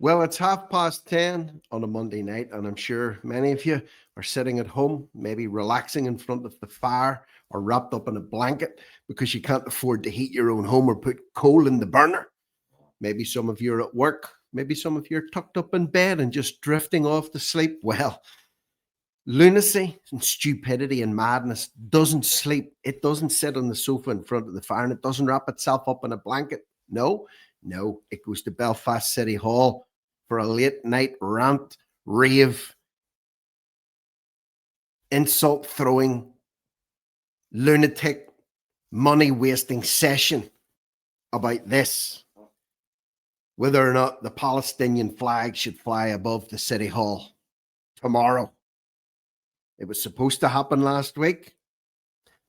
Well, it's 10:30 on a Monday night, and I'm sure many of you are sitting at home, maybe relaxing in front of the fire or wrapped up in a blanket because you can't afford to heat your own home or put coal in the burner. Maybe some of you are at work. Maybe some of you are tucked up in bed and just drifting off to sleep. Well, lunacy and stupidity and madness doesn't sleep. It doesn't sit on the sofa in front of the fire and it doesn't wrap itself up in a blanket. No, it goes to Belfast City Hall for a late night rant, rave, insult throwing, lunatic, money wasting session about this, whether or not the Palestinian flag should fly above the City Hall tomorrow. It was supposed to happen last week.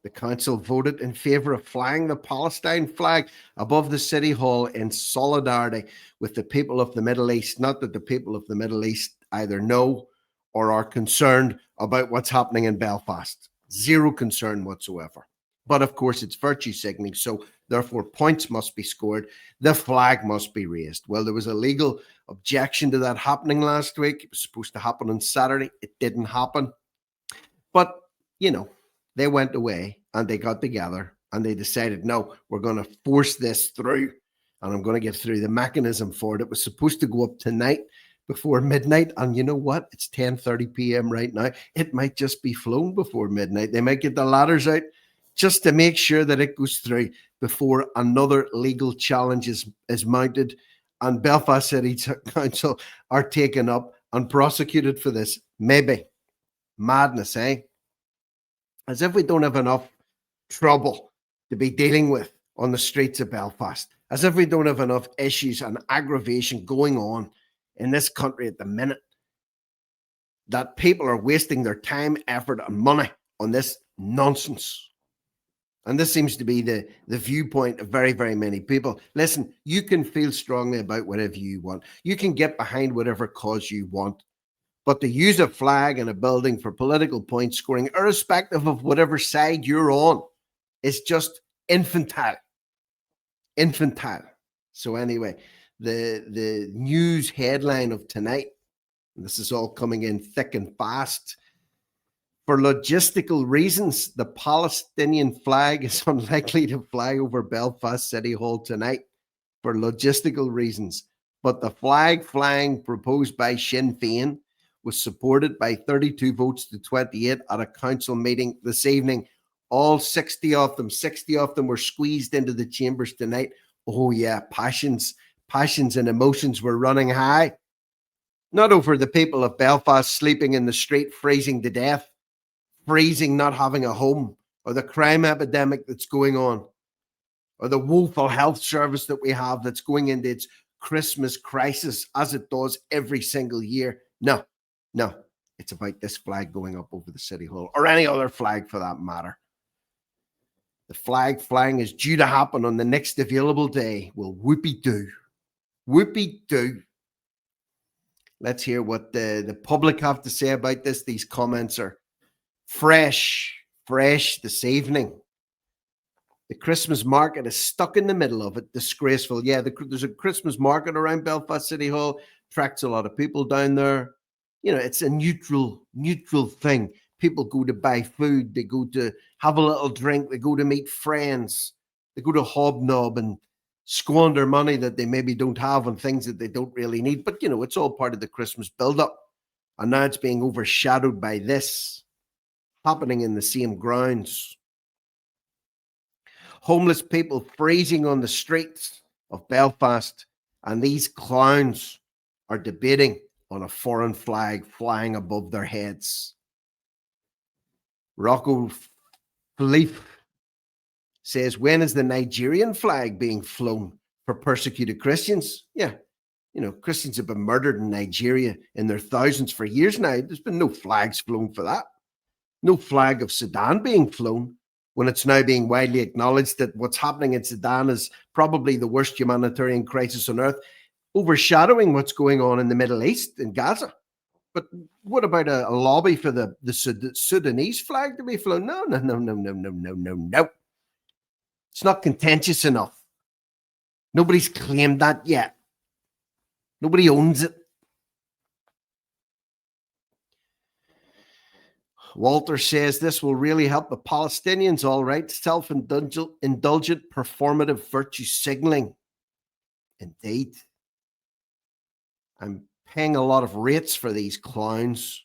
The council voted in favour of flying the Palestine flag above the City Hall in solidarity with the people of the Middle East. Not that the people of the Middle East either know or are concerned about what's happening in Belfast. Zero concern whatsoever. But of course, it's virtue signaling, so therefore points must be scored. The flag must be raised. Well, there was a legal objection to that happening last week. It was supposed to happen on Saturday. It didn't happen. But, they went away and they got together and they decided, no, we're going to force this through and I'm going to get through the mechanism for it. It was supposed to go up tonight before midnight. And you know what? It's 10:30 p.m. right now. It might just be flown before midnight. They might get the ladders out just to make sure that it goes through before another legal challenge is mounted and Belfast City Council are taken up and prosecuted for this. Maybe. Madness, eh? As if we don't have enough trouble to be dealing with on the streets of Belfast. As if we don't have enough issues and aggravation going on in this country at the minute. That people are wasting their time, effort, and money on this nonsense. And this seems to be the viewpoint of very, very many people. Listen, you can feel strongly about whatever you want. You can get behind whatever cause you want. But to use a flag in a building for political point scoring, irrespective of whatever side you're on, is just infantile. Infantile. So anyway, the news headline of tonight, and this is all coming in thick and fast. For logistical reasons, the Palestinian flag is unlikely to fly over Belfast City Hall tonight for logistical reasons. But the flag flying proposed by Sinn Féin was supported by 32 votes to 28 at a council meeting this evening. All 60 of them were squeezed into the chambers tonight. Oh yeah, passions and emotions were running high. Not over the people of Belfast sleeping in the street, freezing to death, freezing, not having a home, or the crime epidemic that's going on, or the woeful health service that we have that's going into its Christmas crisis as it does every single year. No, it's about this flag going up over the City Hall, or any other flag for that matter. The flag flying is due to happen on the next available day. Well, whoopee-doo. Whoopee-doo. Let's hear what the public have to say about this. These comments are fresh this evening. The Christmas market is stuck in the middle of it. Disgraceful. Yeah, there's a Christmas market around Belfast City Hall. Attracts a lot of people down there. It's a neutral thing. People go to buy food. They go to have a little drink. They go to meet friends. They go to hobnob and squander money that they maybe don't have on things that they don't really need. But, it's all part of the Christmas build-up. And now it's being overshadowed by this happening in the same grounds. Homeless people freezing on the streets of Belfast. And these clowns are debating on a foreign flag flying above their heads. Rocco Philippe says, when is the Nigerian flag being flown for persecuted Christians? Yeah, Christians have been murdered in Nigeria in their thousands for years now. There's been no flags flown for that. No flag of Sudan being flown when it's now being widely acknowledged that what's happening in Sudan is probably the worst humanitarian crisis on earth, overshadowing what's going on in the Middle East, in Gaza. But what about a lobby for the Sudanese flag to be flown? No. It's not contentious enough. Nobody's claimed that yet. Nobody owns it. Walter says this will really help the Palestinians, all right. Self-indulgent performative virtue signaling. Indeed. I'm paying a lot of rates for these clowns.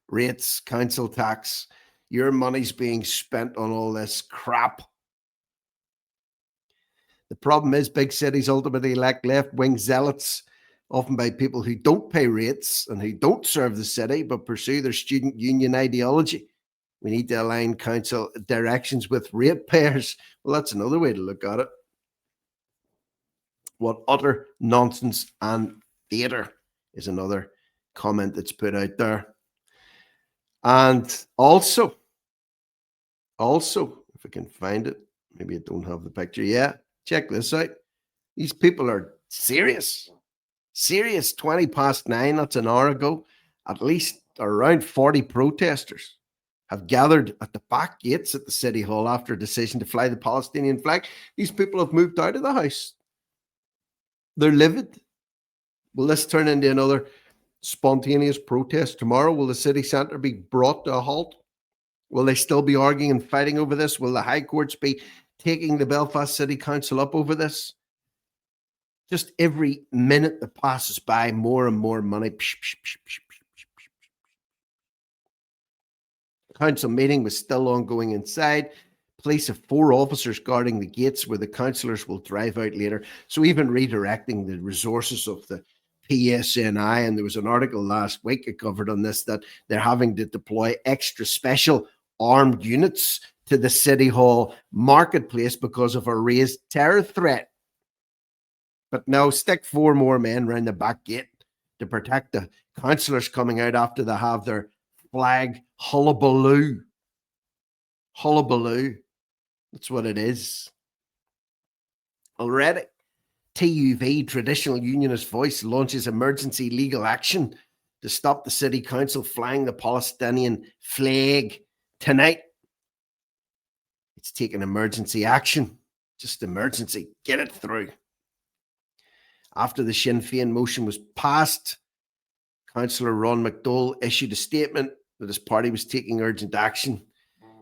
Rates, council tax. Your money's being spent on all this crap. The problem is big cities ultimately elect left-wing zealots, often by people who don't pay rates and who don't serve the city but pursue their student union ideology. We need to align council directions with ratepayers. Well, that's another way to look at it. What utter nonsense and theatre is another comment that's put out there. And also, if I can find it, maybe I don't have the picture. Yeah, check this out. These people are serious. Serious. 9:20, that's an hour ago. At least around 40 protesters have gathered at the back gates at the City Hall after a decision to fly the Palestinian flag. These people have moved out of the house. They're livid. Will this turn into another spontaneous protest tomorrow? Will the city centre be brought to a halt? Will they still be arguing and fighting over this? Will the high courts be taking the Belfast City Council up over this? Just every minute that passes by, more and more money. Council meeting was still ongoing inside. Police have 4 officers guarding the gates where the councillors will drive out later. So even redirecting the resources of the PSNI, and there was an article last week I covered on this, that they're having to deploy extra special armed units to the City Hall marketplace because of a raised terror threat. But now stick 4 more men around the back gate to protect the councillors coming out after they have their flag hullabaloo. Hullabaloo. That's what it is. Already, TUV, Traditional Unionist Voice, launches emergency legal action to stop the City Council flying the Palestinian flag tonight. It's taking emergency action. Just emergency. Get it through. After the Sinn Féin motion was passed, Councillor Ron McDowell issued a statement that his party was taking urgent action.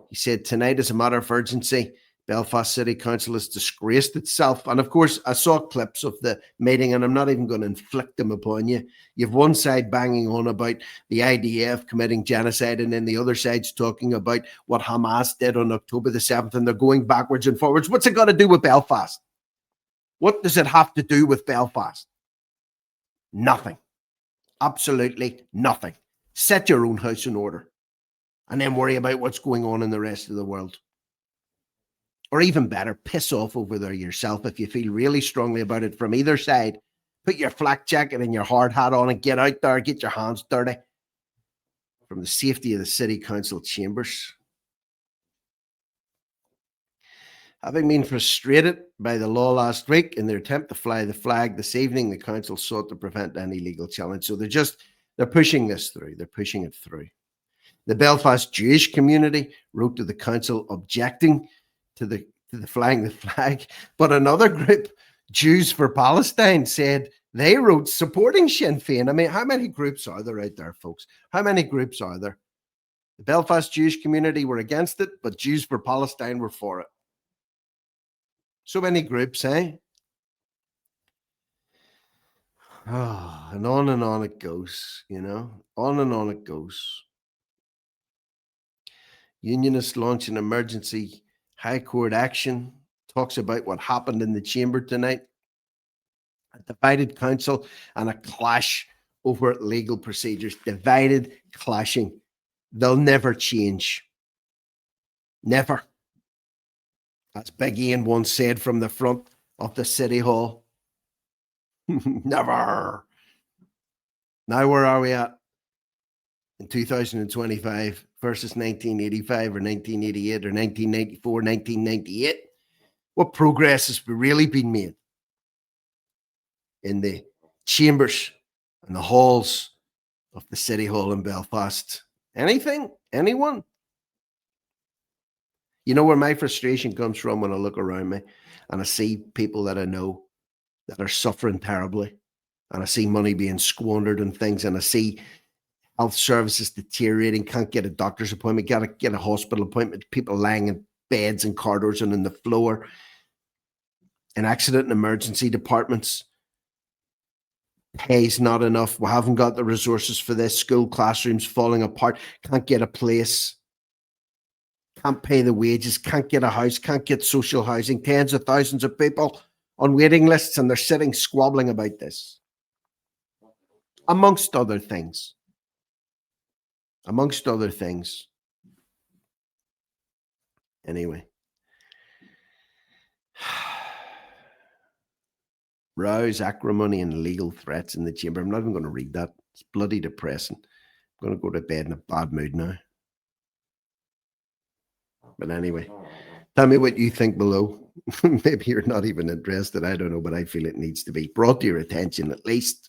He said, tonight is a matter of urgency. Belfast City Council has disgraced itself. And of course, I saw clips of the meeting, and I'm not even going to inflict them upon you. You have one side banging on about the IDF committing genocide, and then the other side's talking about what Hamas did on October the 7th, and they're going backwards and forwards. What's it got to do with Belfast? What does it have to do with Belfast? Nothing. Absolutely nothing. Set your own house in order and then worry about what's going on in the rest of the world. Or even better, piss off over there yourself if you feel really strongly about it from either side. Put your flak jacket and your hard hat on and get out there, get your hands dirty from the safety of the City Council chambers. Having been frustrated by the law last week in their attempt to fly the flag this evening, the council sought to prevent any legal challenge. So they're pushing this through. They're pushing it through. The Belfast Jewish community wrote to the council objecting to the flying the flag, but another group, Jews for Palestine, said they wrote supporting Sinn Féin. I mean, how many groups are there out there, folks? How many groups are there? The Belfast Jewish community were against it, but Jews for Palestine were for it. So many groups, eh? Oh, and on it goes, you know, on and on it goes. Unionists launch an emergency high court action, talks about what happened in the chamber tonight, a divided council and a clash over legal procedures. Divided, clashing. They'll never change. Never. As Big Ian once said from the front of the City Hall. Never. Now where are we at? In 2025 versus 1985 or 1988 or 1994, 1998? What progress has really been made in the chambers and the halls of the City Hall in Belfast? Anything? Anyone? You know where my frustration comes from when I look around me and I see people that I know that are suffering terribly. And I see money being squandered and things, and I see health services deteriorating, can't get a doctor's appointment, gotta get a hospital appointment, people lying in beds and corridors and on the floor, in accident and emergency departments. Pay's not enough. We haven't got the resources for this. School classrooms falling apart, can't get a place, can't pay the wages, can't get a house, can't get social housing. Tens of thousands of people on waiting lists, and they're sitting squabbling about this. Amongst other things. Amongst other things. Anyway. Rows, acrimony, and legal threats in the chamber. I'm not even going to read that. It's bloody depressing. I'm going to go to bed in a bad mood now. But anyway, tell me what you think below. Maybe you're not even interested. I don't know, but I feel it needs to be brought to your attention at least,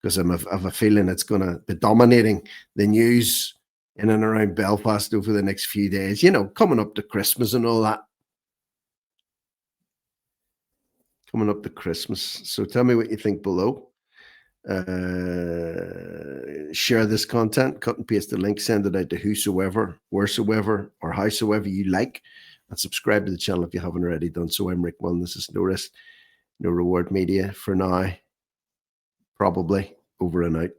because I have a feeling it's going to be dominating the news in and around Belfast over the next few days, you know, coming up to Christmas and all that. Coming up to Christmas. So tell me what you think below. Share this content, cut and paste the link, send it out to whosoever, wheresoever, or howsoever you like, and subscribe to the channel if you haven't already done so. I'm Rick Mullen. This is No Risk, No Reward Media for now. Probably over and out.